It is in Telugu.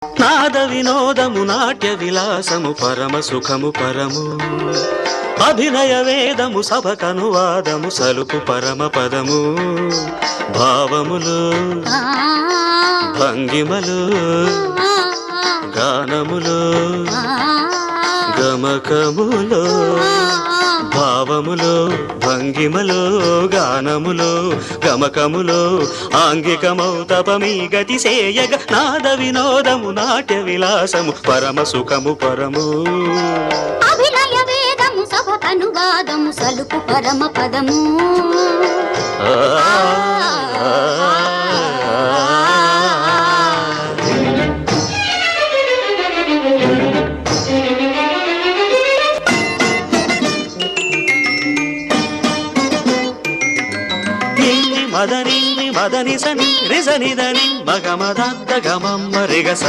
నాద వినోదము నాట్య విలాసము పరమ సుఖము పరము అభినయ వేదము సభకనువాదము సలుపు పరమ పదము భావములు భంగిమలు గానములు గమకములు భావములో భంగిమలో గానములో గమకములో ఆంగికమౌ తపమీ గతి సేయగ నాద వినోదము నాట్య విలాసము పరమ సుఖము పరము అభినయ వేదము సభకనువాదము సలుపు పరమ పదము మదని మదని సని రిజని దని మగమదద్ద గమమ్మ రిగస